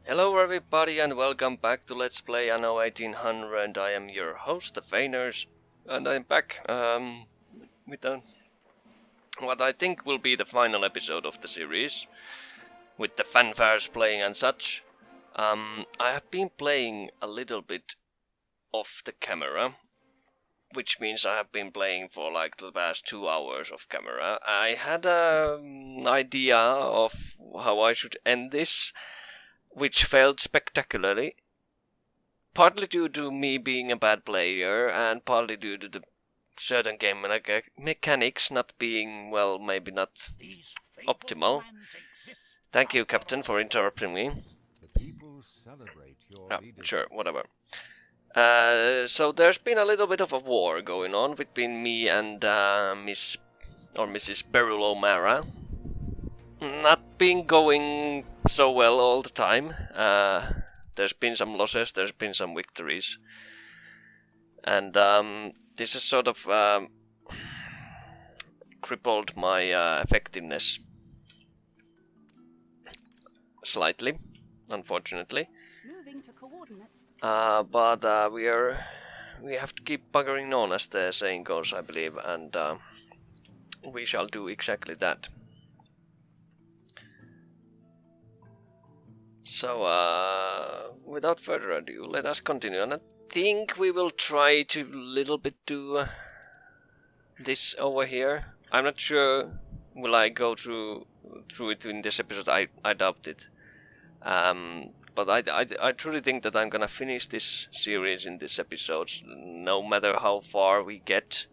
Hello everybody and welcome back to Let's Play Anno 1800. I am your host, TheFeiners, and I'm back with what I think will be the final episode of the series, with the fanfares playing and such. I have been playing a little bit off the camera, which means I have been playing for like the past 2 hours off camera. I had an idea of how I should end this, which failed spectacularly, partly due to me being a bad player, and partly due to the certain game mechanics not being, well, maybe not optimal. Thank you, Captain, for interrupting me. Sure, whatever. So there's been a little bit of a war going on between me and Mrs. Beryl O'Mara. Not been going so well all the time. There's been some losses, there's been some victories. And this has sort of crippled my effectiveness slightly, unfortunately. Moving to coordinates. But we have to keep buggering on, as the saying goes, I believe, and we shall do exactly that. So, without further ado, let us continue. And I think we will try to little bit do this over here. I'm not sure will I go through it in this episode. I doubt it. But I truly think that I'm gonna finish this series in this episode, no matter how far we get.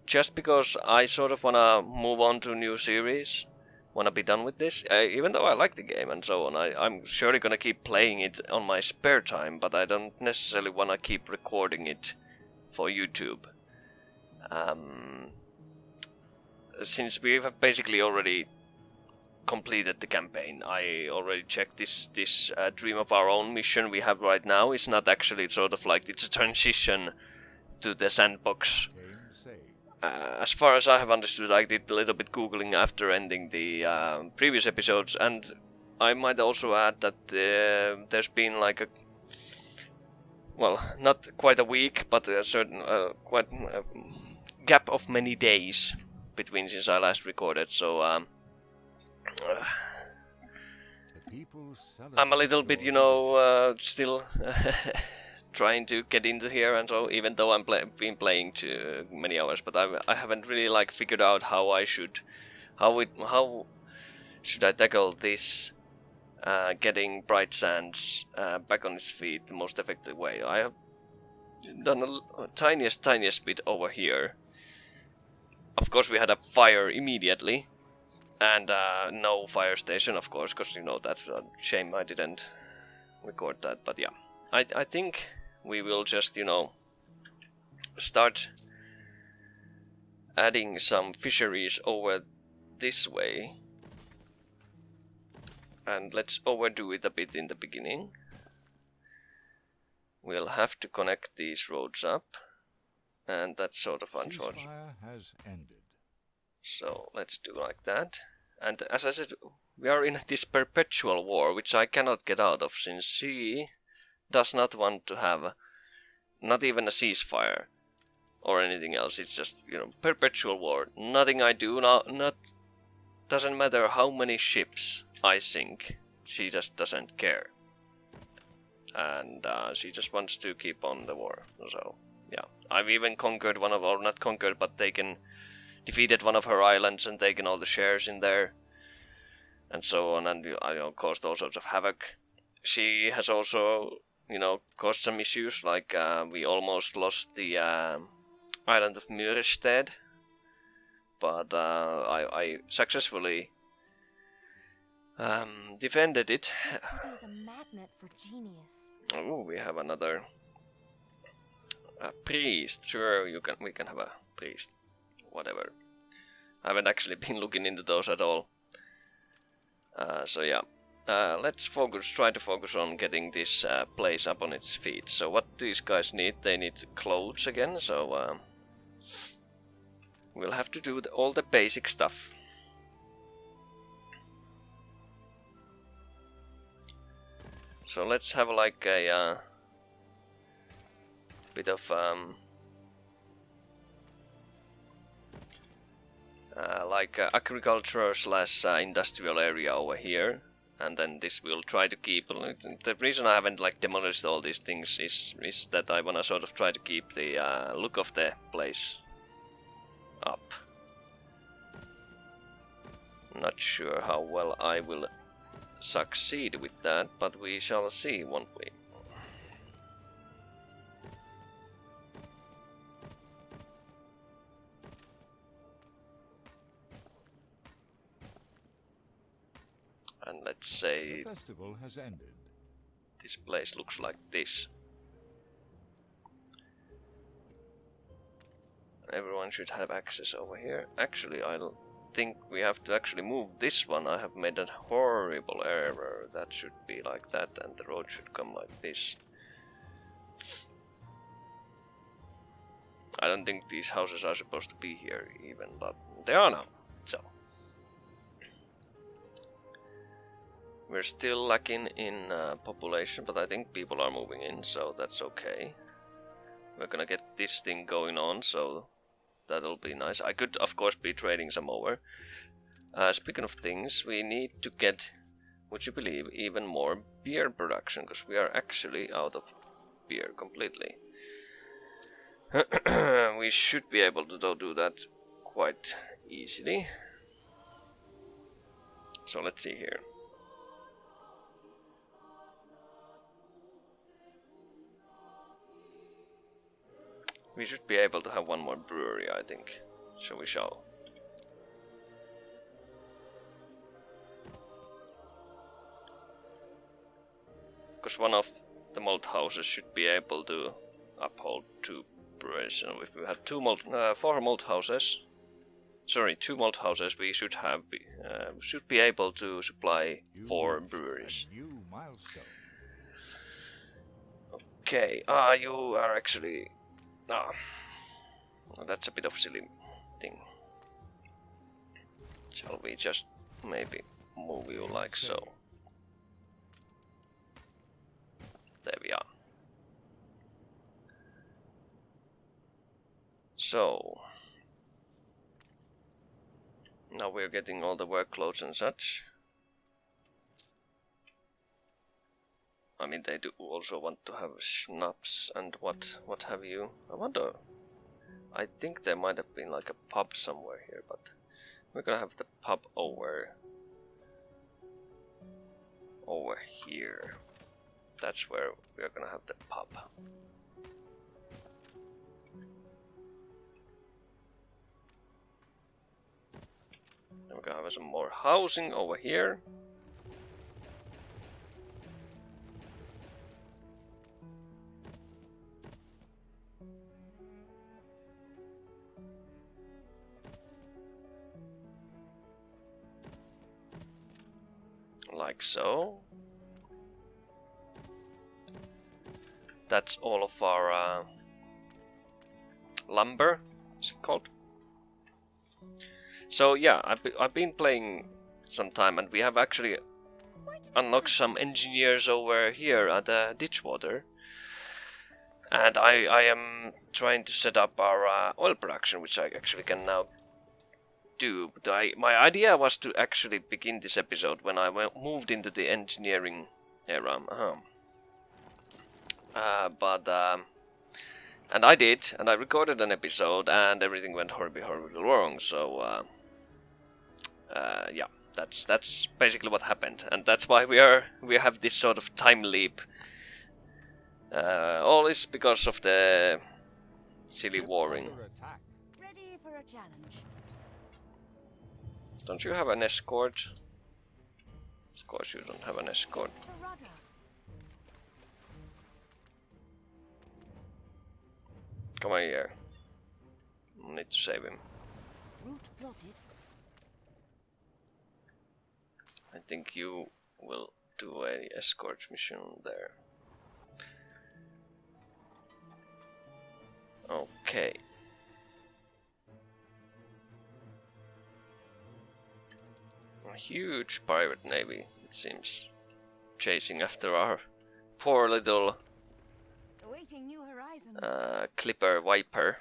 Just because I sort of wanna move on to a new series. Wanna be done with this, even though I like the game and so on. I'm surely gonna keep playing it on my spare time, but I don't necessarily wanna keep recording it for YouTube. Since we have basically already completed the campaign, I already checked this Dream of Our Own mission we have right now is not actually sort of like it's a transition to the sandbox. As far as I have understood, I did a little bit googling after ending the previous episodes, and I might also add that there's been like not quite a week, but a certain gap of many days between since I last recorded, so I'm a little bit, still trying to get into here, and so even though I'm been playing too many hours, but I haven't really like figured out how should I tackle this getting Bright Sands back on its feet the most effective way. I have done a tiniest bit over here. Of course, we had a fire immediately, and no fire station, of course, because that's a shame I didn't record that. But yeah, I think we will just, start adding some fisheries over this way. And let's overdo it a bit in the beginning. We'll have to connect these roads up. And that's sort of unfortunate. Has ended. So let's do like that. And as I said, we are in this perpetual war, which I cannot get out of, since she does not want to have not even a ceasefire or anything else. It's just, perpetual war. Nothing I do, doesn't matter how many ships I sink, she just doesn't care. And she just wants to keep on the war. So, yeah. I've even conquered not conquered, but defeated one of her islands and taken all the shares in there. And so on, and caused all sorts of havoc. She has also, caused some issues, like we almost lost the island of Murestead, but I successfully defended it. This city is a magnet for genius. Oh, we have another priest. Sure, we can have a priest. Whatever. I haven't actually been looking into those at all. So yeah. Let's try to focus on getting this place up on its feet. So what these guys need, they need clothes again, so we'll have to do all the basic stuff. So let's have like a bit of agriculture slash industrial area over here, and then this will try to keep. The reason I haven't like demolished all these things is that I wanna sort of try to keep the look of the place up. Not sure how well I will succeed with that, but we shall see, won't we? And let's say The festival has ended. this place looks like this. Everyone should have access over here. Actually, I think we have to actually move this one. I have made a horrible error. That should be like that, and the road should come like this. I don't think these houses are supposed to be here even, but they are now. So we're still lacking in population, but I think people are moving in, so that's okay. We're gonna get this thing going on, so that'll be nice. I could, of course, be trading some over. Speaking of things, we need to get, would you believe, even more beer production, because we are actually out of beer completely. We should be able to do that quite easily. So let's see here. We should be able to have one more brewery, I think. So we shall. Because one of the malt houses should be able to uphold 2 breweries. And if we had 4 malt houses, sorry, 2 malt houses, we should be able to supply 4 breweries. New milestone. Okay, you are actually. That's a bit of a silly thing. Shall we just maybe move you like so? There we are. So now we're getting all the workloads and such. I mean, they do also want to have schnapps and what have you. I wonder. I think there might have been like a pub somewhere here, but we're gonna have the pub over here. That's where we're gonna have the pub. Then we're gonna have some more housing over here. Like so. That's all of our lumber, is it called? So yeah, I've been playing some time, and we have actually unlocked some engineers over here at Ditchwater. And I am trying to set up our oil production, which I actually can now do. But my idea was to actually begin this episode when I moved into the engineering era. And I did, and I recorded an episode, and everything went horribly wrong. So yeah, that's basically what happened, and that's why we have this sort of time leap. All is because of the silly warring. Ready for a challenge. Don't you have an escort? Of course you don't have an escort. The rudder. Come on here. I need to save him. Route plotted. I think you will do a escort mission there. Okay. A huge pirate navy, it seems, chasing after our poor little Awaiting new horizons. clipper viper.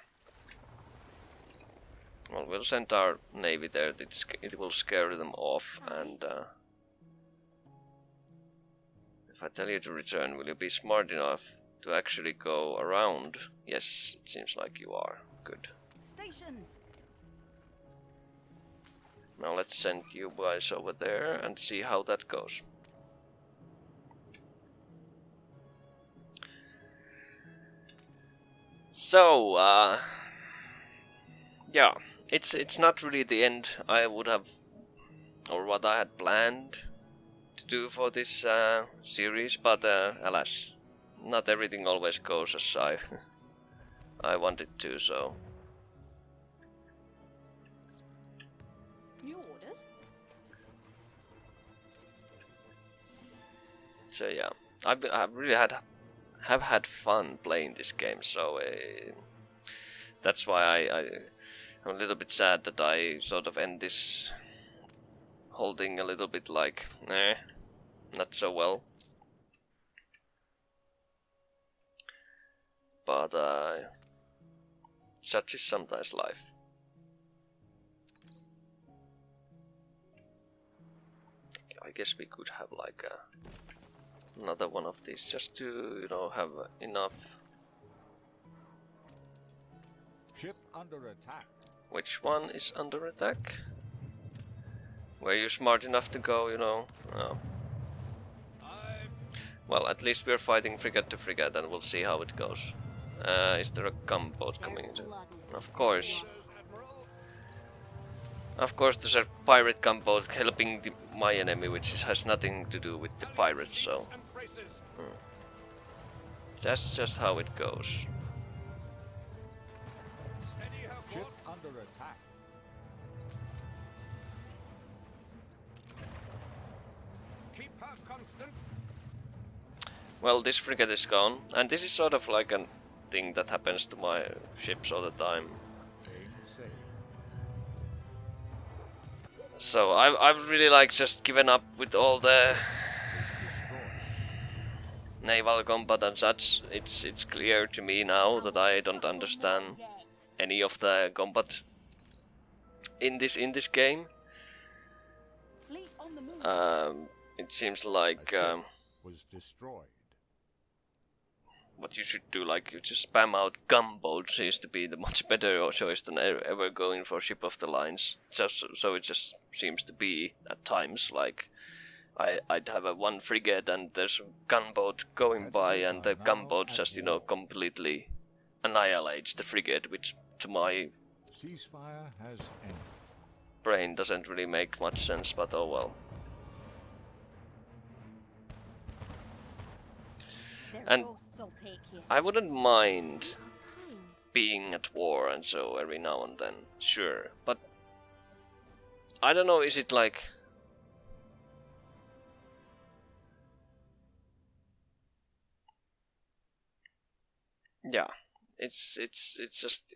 Well, we'll send our navy there. It will scare them off. And if I tell you to return, will you be smart enough to actually go around? Yes, it seems like you are. Good. Stations. Now let's send you guys over there and see how that goes. So, yeah, it's not really the end I would have, or what I had planned to do for this series, but alas, not everything always goes as I wanted to. So. New orders. So yeah, I've really have had fun playing this game. So that's why I'm a little bit sad that I sort of end this whole thing a little bit like, not so well. But such is sometimes life. I guess we could have like another one of these just to, have enough. Ship under attack. Which one is under attack? Were you smart enough to go, Oh. Well, at least we're fighting frigate to frigate and we'll see how it goes. Is there a gunboat coming into? Of course. Of course there's a pirate gunboat helping my enemy, which has nothing to do with the pirates, so... That's just how it goes. Ship under attack. Keep her constant. Well, this frigate is gone, and this is sort of like a thing that happens to my ships all the time. Aim safe. So I've really like just given up with all the naval combat and such. It's clear to me now that I don't understand any of the combat in this game. Fleet on the move. It seems like Was destroyed. what you should do, like you just spam out gunboats, seems to be the much better choice than ever going for ship of the lines. Just so it just seems to be at times like I'd have a one frigate and there's a gunboat going by and the gunboat just completely annihilates the frigate, which to my Ceasefire has ended. brain doesn't really make much sense, but oh well. Their and ghosts will take you. I wouldn't mind being at war and so every now and then, sure, but I don't know, is it like... Yeah, it's just...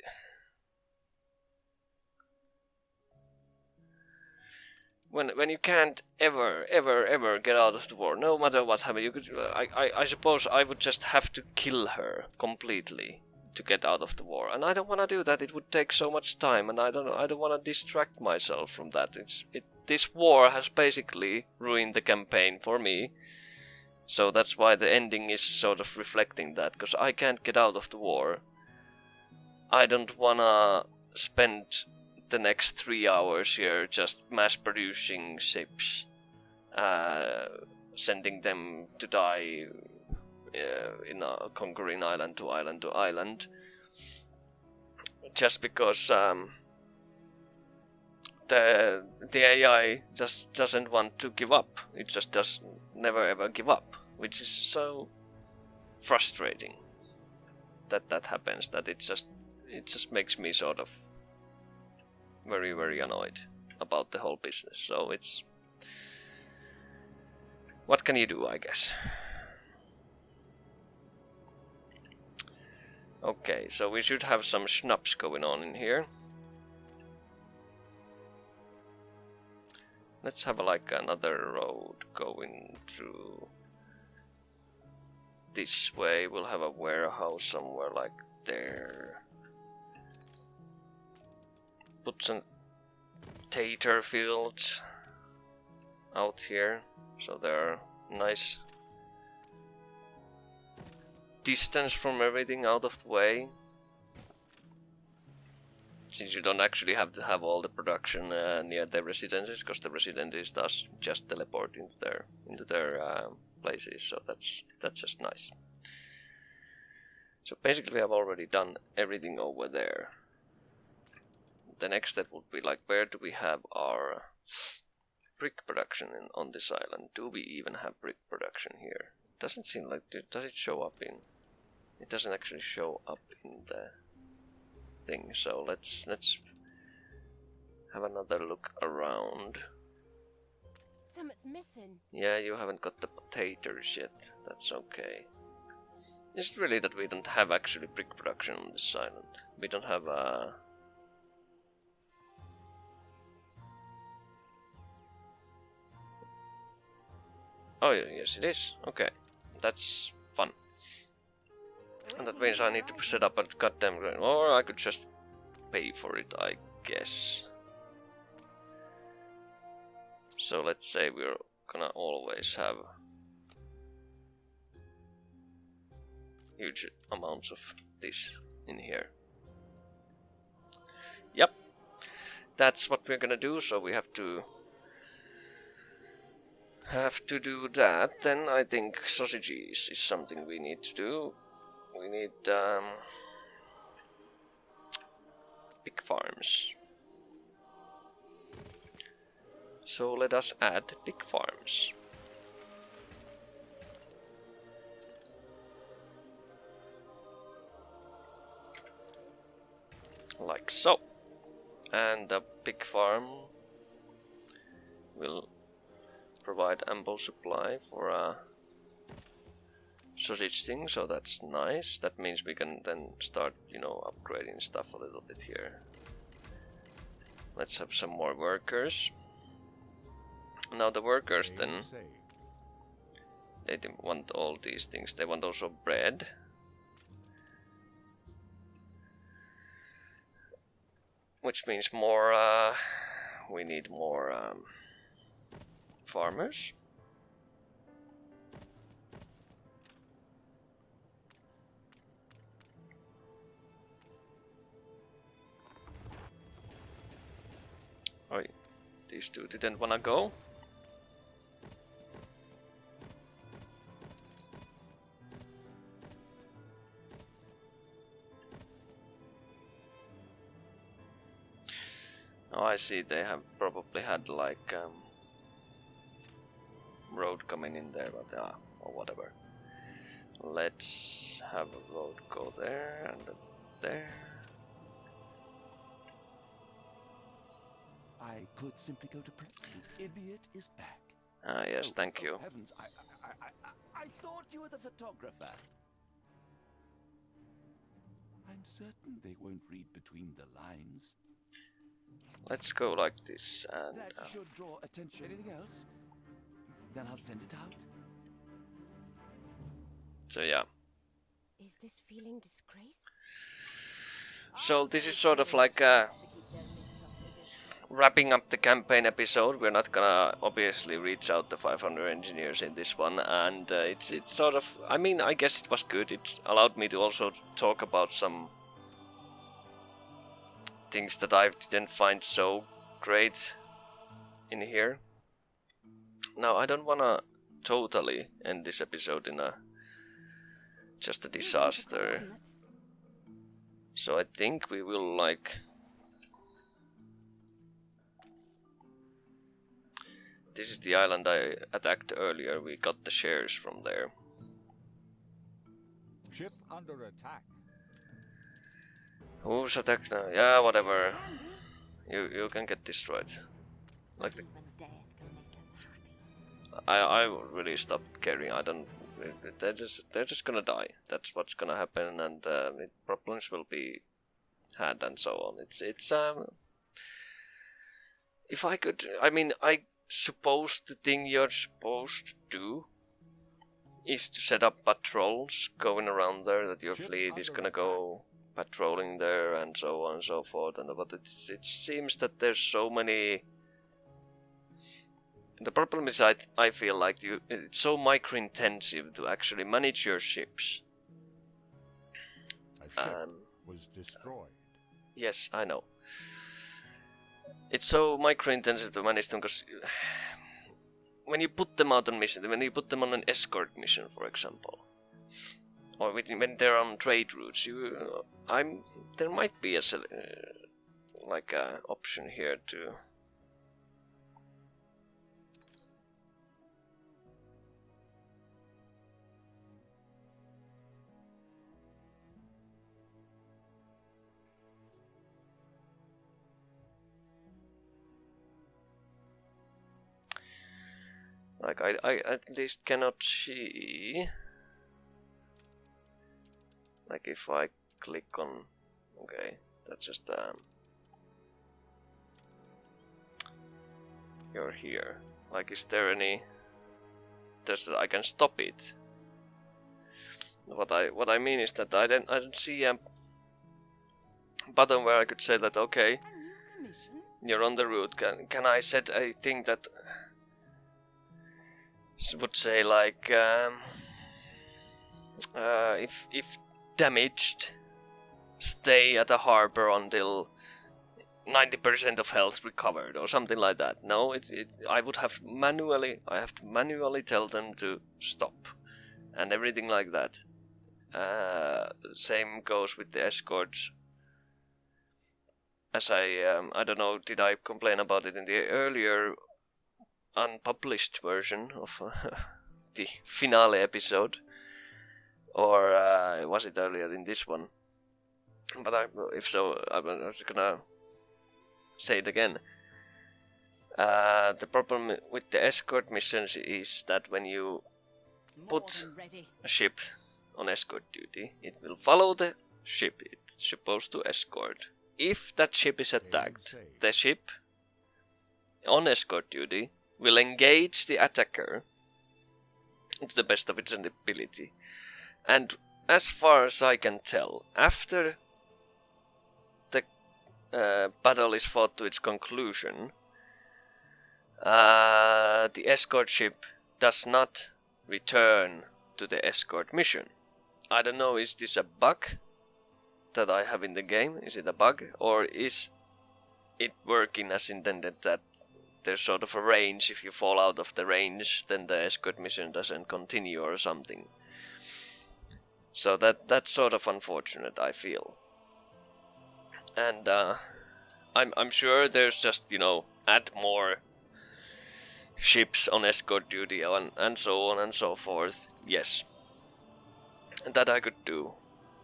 When you can't ever get out of the war, no matter what happens, you could... I suppose I would just have to kill her completely to get out of the war, and I don't want to do that. It would take so much time, and I don't want to distract myself from that. This war has basically ruined the campaign for me, so that's why the ending is sort of reflecting that, because I can't get out of the war. I don't want to spend the next 3 hours here just mass producing ships, sending them to die conquering island to island to island, just because the AI just doesn't want to give up. It just does never ever give up, which is so frustrating that happens. That it just makes me sort of very annoyed about the whole business. So it's, what can you do, I guess. Okay, so we should have some schnapps going on in here. Let's have like another road going through this way. We'll have a warehouse somewhere like there. Put some tater fields out here, so they're nice distance from everything, out of the way. Since you don't actually have to have all the production near the residences, because the residences does just teleport into their places, so that's just nice. So basically, we have already done everything over there. The next step would be like, where do we have our brick production on this island? Do we even have brick production here? It doesn't seem like does it show up in? It doesn't actually show up in the thing. So let's have another look around. Something's missing. Yeah, you haven't got the potatoes yet. That's okay. Is it really that we don't have actually brick production on this island? We don't have a... Oh yes it is. Okay. That's fun. And that means I need to set up a goddamn grind. Or I could just pay for it, I guess. So let's say we're gonna always have huge amounts of this in here. Yep. That's what we're gonna do, so we have to do that. Then I think sausages is something we need to do. We need pig farms. So let us add pig farms. Like so. And a pig farm will provide ample supply for a sausage thing, so that's nice. That means we can then start, you know, upgrading stuff a little bit here. Let's have some more workers. Now the workers then, they didn't want all these things. They want also bread. Which means more, we need more farmers. Oh, these two didn't wanna go. Oh, I see. They have probably had like road coming in there, but or whatever. Let's have a road go there and there. I could simply go to press. The idiot is back. Ah, yes, thank you. Heavens, I thought you were the photographer. I'm certain they won't read between the lines. Let's go like this and... That should draw attention. Anything else? Then I'll send it out. So yeah. Is this feeling disgrace? So this is sort of like wrapping up the campaign episode. We're not gonna obviously reach out the 500 engineers in this one, and it's sort of, I mean, I guess it was good. It allowed me to also talk about some things that I didn't find so great in here. Now I don't wanna totally end this episode in a just a disaster. So I think we will like... This is the island I attacked earlier. We got the shares from there. Ship under attack. Who's attacked now? Yeah, whatever. You can get destroyed. Like the... I really stopped caring. I don't... They're just gonna die. That's what's gonna happen, and problems will be had and so on. It's if I could, I mean, I suppose the thing you're supposed to do is to set up patrols going around there, that your Ship fleet is under gonna go patrolling there and so on and so forth. And but it seems that there's so many. The problem is I feel like it's so micro-intensive to actually manage your ships. A ship was destroyed. Yes, I know. It's so micro-intensive to manage them because when you put them out on mission, when you put them on an escort mission, for example, or when they're on trade routes, there might be a option here to. Like I at least cannot see. Like if I click on, okay, that's just you're here. Like, is there any? I can stop it. What I mean is that I don't see a button where I could say that okay, you're on the route. Can I set a thing that would say like if damaged, stay at a harbor until 90% of health recovered or something like that. No, I have to manually tell them to stop and everything like that. Same goes with the escorts. As I don't know, did I complain about it in the earlier unpublished version of the finale episode, or was it earlier in this one? But if so, I'm just gonna say it again. The problem with the escort missions is that when you put a ship on escort duty, it will follow the ship it's supposed to escort. If that ship is attacked, the ship on escort duty will engage the attacker to the best of its ability. And as far as I can tell, after the battle is fought to its conclusion, the escort ship does not return to the escort mission. I don't know, is this a bug that I have in the game? Is it a bug? Or is it working as intended, that there's sort of a range? If you fall out of the range, then the escort mission doesn't continue or something. So that's sort of unfortunate, I feel. And I'm sure there's just, add more ships on escort duty and so on and so forth. Yes, that I could do.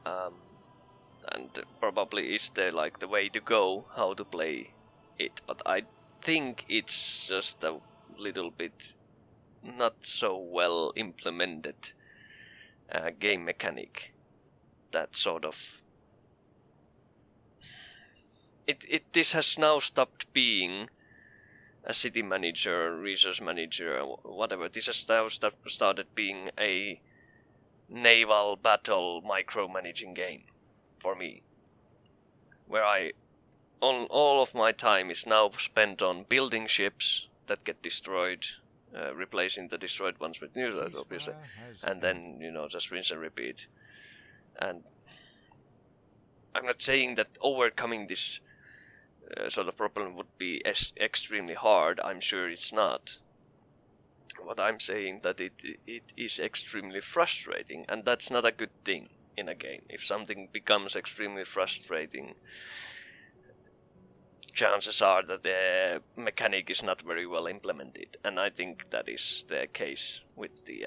And probably is there like the way to go, how to play it. But I think it's just a little bit not so well implemented game mechanic. That sort of this has now stopped being a city manager, resource manager, whatever. This has now started being a naval battle micromanaging game for me, where all of my time is now spent on building ships that get destroyed, replacing the destroyed ones with new ones, obviously, and then just rinse and repeat. And I'm not saying that overcoming this sort of problem would be extremely hard. I'm sure it's not. What I'm saying that it is extremely frustrating, and that's not a good thing in a game. If something becomes extremely frustrating, chances are that the mechanic is not very well implemented, and I think that is the case with the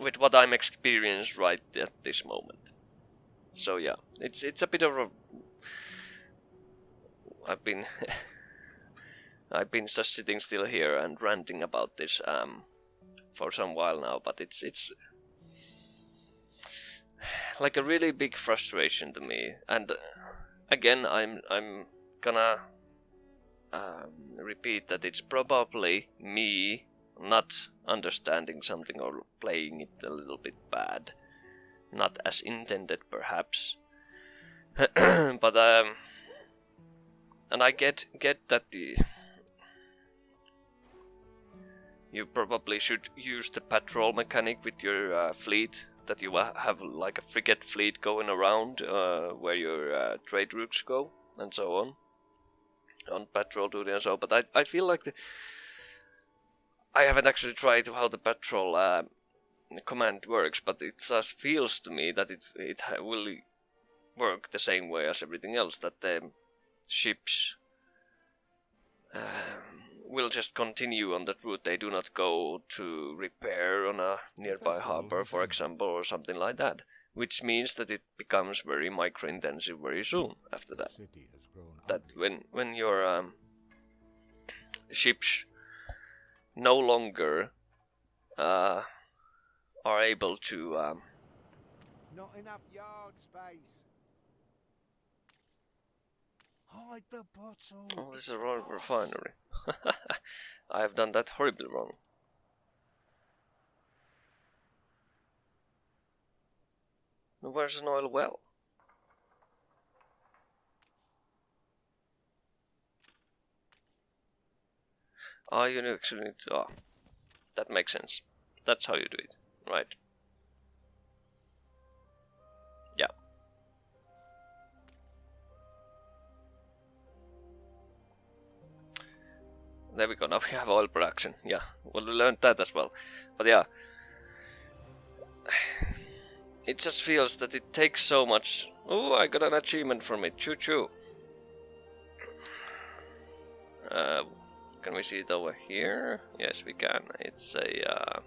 with what I'm experiencing right at this moment. So yeah, it's a bit of a I've been just sitting still here and ranting about this for some while now, but it's like a really big frustration to me. And again, I'm gonna repeat that it's probably me not understanding something or playing it a little bit bad, not as intended perhaps. But and I get that you probably should use the patrol mechanic with your fleet, that you have like a frigate fleet going around where your trade routes go and so on patrol duty and so. But I feel like I haven't actually tried how the patrol command works, but it just feels to me that it will work the same way as everything else, that the ships will just continue on that route. They do not go to repair on a nearby harbor, for example, or something like that, which means that it becomes very micro-intensive very soon after that. That when your ships no longer are able to Not enough yard space. Hide the bottle. oh, this is a royal refinery. I have done that horribly wrong. Where's an oil well? You actually need to... that makes sense. That's how you do it, right? Yeah. There we go, now we have oil production. Yeah, well, we learned that as well. But yeah, it just feels that it takes so much. Oh, I got an achievement from it. Choo choo. Can we see it over here? Yes, we can. It's a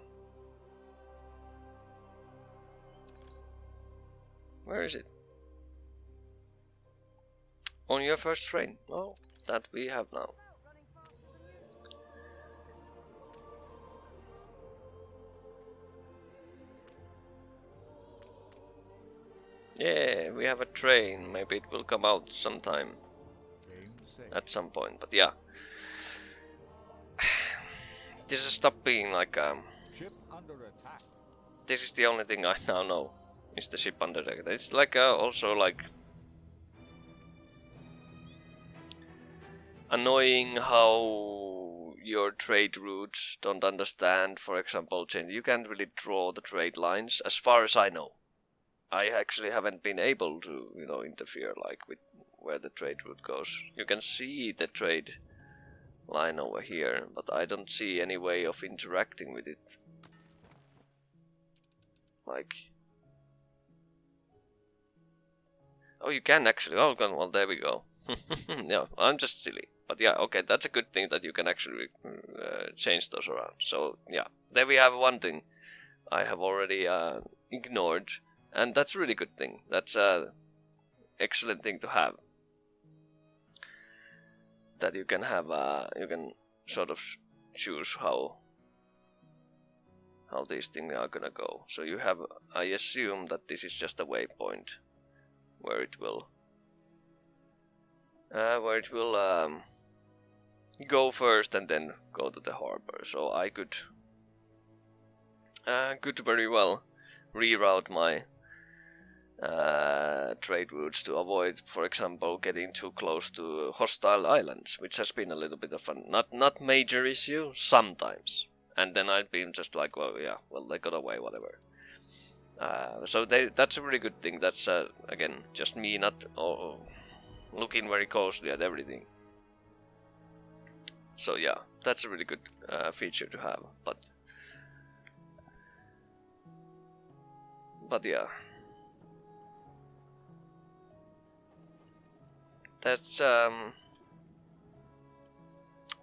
where is it? On your first train. Oh, that we have now. Yeah, we have a train. Maybe it will come out sometime. At some point, but yeah. This has stopped being like Ship under attack. this is the only thing I now know, is the ship under attack. It's like also like annoying how your trade routes don't understand, for example, change. You can't really draw the trade lines, as far as I know. I actually haven't been able to, you know, interfere like with where the trade route goes. You can see the trade line over here, but I don't see any way of interacting with it. Like, oh, you can actually. Oh, well, there we go. Yeah, I'm just silly, but yeah, okay, that's a good thing that you can actually change those around. So yeah, there we have one thing I have already ignored, and that's a really good thing. That's a excellent thing to have. That you can have, you can sort of choose how these things are gonna go. So you have, I assume that this is just a waypoint where it will go first and then go to the harbor. So I could very well reroute my trade routes to avoid, for example, getting too close to hostile islands, which has been a little bit of a not major issue sometimes. And then I've been just like, well, yeah, well, they got away, whatever. So that's a really good thing. That's again just me not looking very closely at everything. So yeah, that's a really good feature to have. But yeah. That's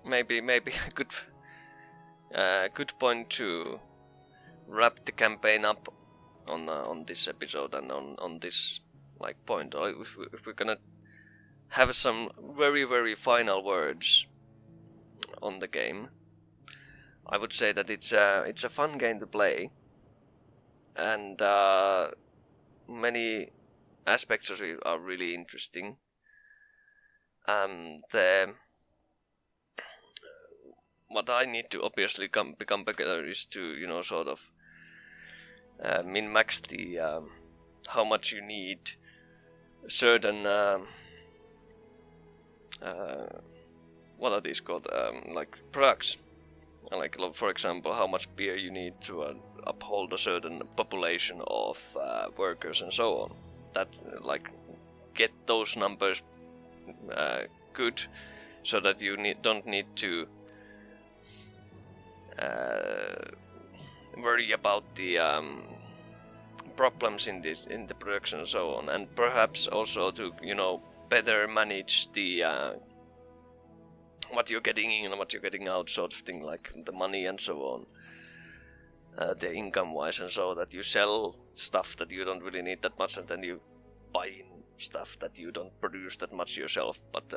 maybe a good point to wrap the campaign up on this episode and on this like point. Or if we're gonna have some very final words on the game, I would say that it's a fun game to play, and many aspects of it are really interesting. what I need to obviously become better is to, you know, sort of min-max the how much you need certain what are these called, like products, like for example how much beer you need to uphold a certain population of workers and so on. That like get those numbers good, so that you don't need to worry about the problems in the production and so on, and perhaps also to, you know, better manage the what you're getting in and what you're getting out, sort of thing, like the money and so on, the income wise, and so that you sell stuff that you don't really need that much, and then you buy in stuff that you don't produce that much yourself, but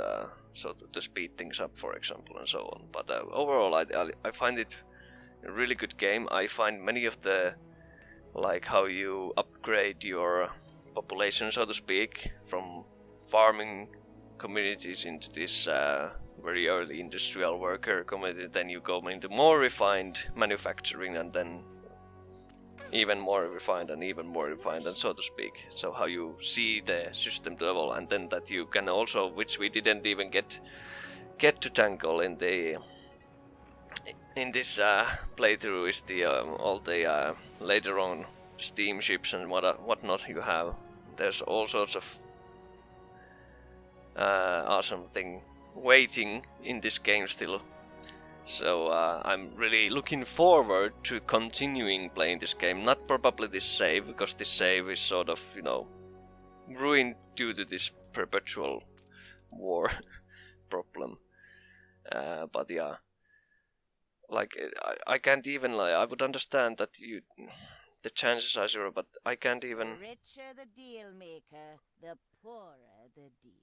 so to speed things up, for example, and so on. But overall, I find it a really good game. I find many of the, like how you upgrade your population, so to speak, from farming communities into this very early industrial worker community, then you go into more refined manufacturing, and then even more refined and so to speak. So how you see the system level, and then that you can also, which we didn't even get to tackle in this playthrough, is the all the later on steamships and whatnot you have. There's all sorts of awesome thing waiting in this game still. So I'm really looking forward to continuing playing this game. Not probably this save, because this save is sort of, you know, ruined due to this perpetual war problem. But yeah, like I can't even, like, I would understand that the chances are zero, but I can't even. The richer the deal maker, the poorer the deal.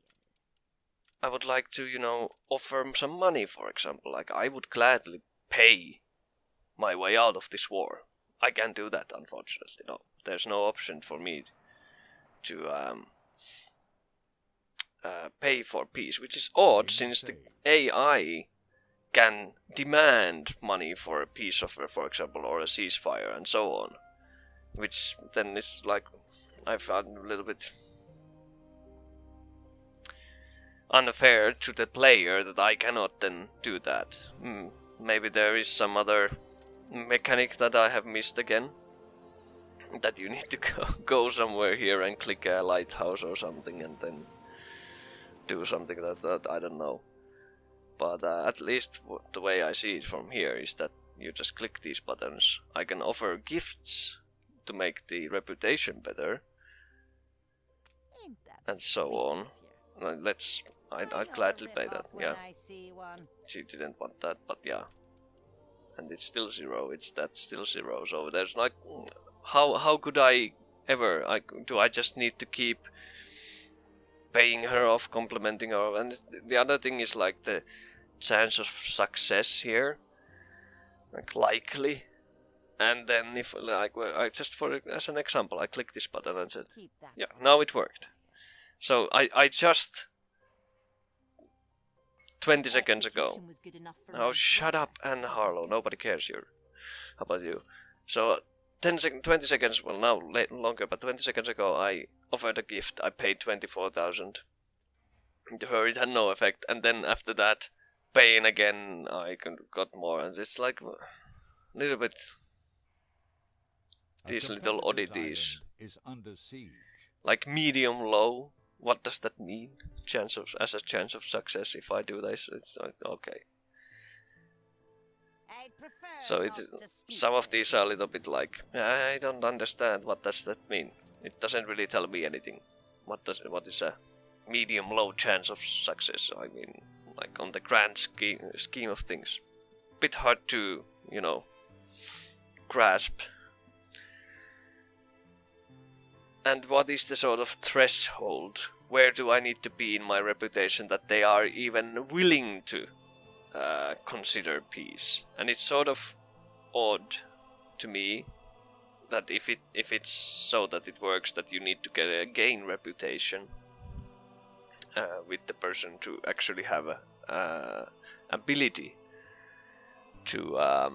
I would like to, you know, offer some money, for example. Like, I would gladly pay my way out of this war. I can't do that, unfortunately. No, there's no option for me to pay for peace, which is odd, since the AI can demand money for a peace offer, for example, or a ceasefire, and so on. Which then is like, I found a little bit unfair to the player that I cannot then do that. Maybe there is some other mechanic that I have missed again, that you need to go somewhere here and click a lighthouse or something, and then do something that I don't know. But at least the way I see it from here is that you just click these buttons. I can offer gifts to make the reputation better, Ain't that and so sweet on. of you? I'd gladly pay that. When Yeah, I see one. she didn't want that, but yeah. And it's still zero. That's still zero. So there's like, how could I ever? Do I just need to keep paying her off, complimenting her? And the other thing is like the chance of success here, like likely. And then if, like, I just, for as an example, I click this button and said, Keep that. yeah, now it worked. So I just 20 seconds ago. Oh, shut up, Anne Harlow. Nobody cares here. How about you? So 20 seconds, well now longer, but 20 seconds ago I offered a gift. I paid 24,000. To her it had no effect, and then after that, paying again, I got more, and it's like a little bit these little oddities. Is under siege. Like medium low. What does that mean? Chance of success if I do this. It's like, okay. I'd prefer So not to speak some of of these are a little bit like, I don't understand. What does that mean? It doesn't really tell me anything. What is a medium low chance of success? I mean, like on the grand scheme of things, bit hard to, you know, grasp. And what is the sort of threshold? Where do I need to be in my reputation that they are even willing to consider peace? And it's sort of odd to me that if it's so that it works, that you need to gain reputation with the person to actually have a ability to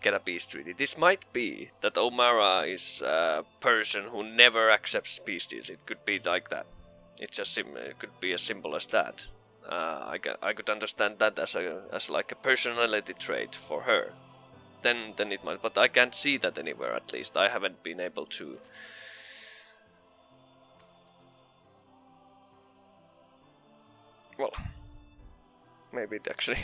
get a peace treaty. This might be that O'Mara is a person who never accepts peace deals. It could be like that. It could be as simple as that. I could understand that as like a personality trait for her. Then it might, but I can't see that anywhere. At least I haven't been able to. Well, maybe it actually.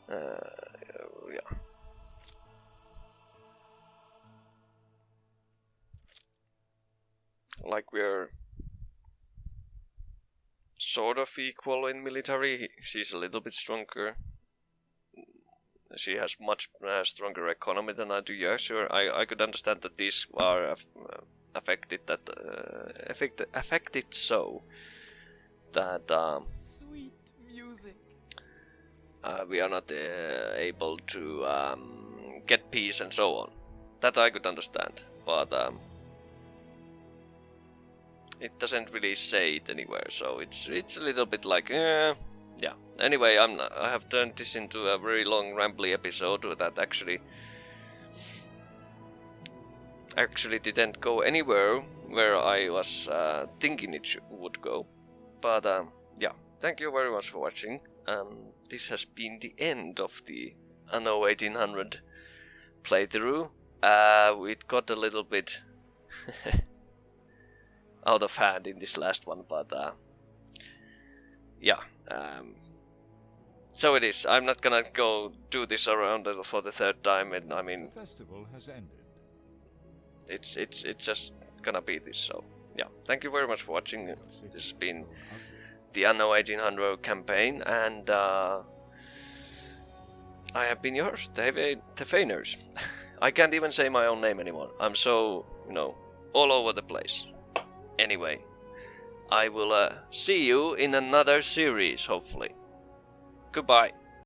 Yeah. Like we're sort of equal in military. She's a little bit stronger. She has much stronger economy than I do. Yeah, sure. I could understand that these are affected so that Sweet music. we are not able to get peace and so on. That I could understand, but it doesn't really say it anywhere. So it's a little bit like yeah. Anyway, I have turned this into a very long rambly episode that actually didn't go anywhere where I was thinking it would go. But yeah, thank you very much for watching. This has been the end of the Anno 1800 playthrough. It got a little bit out of hand in this last one, but yeah. So it is. I'm not gonna go do this around for the third time, and I mean, The festival has ended. it's just gonna be this. So yeah, thank you very much for watching. This has been the Anno 1800 campaign, and I have been yours, TheFeiners. I can't even say my own name anymore. I'm so, all over the place. Anyway, I will see you in another series, hopefully. Goodbye.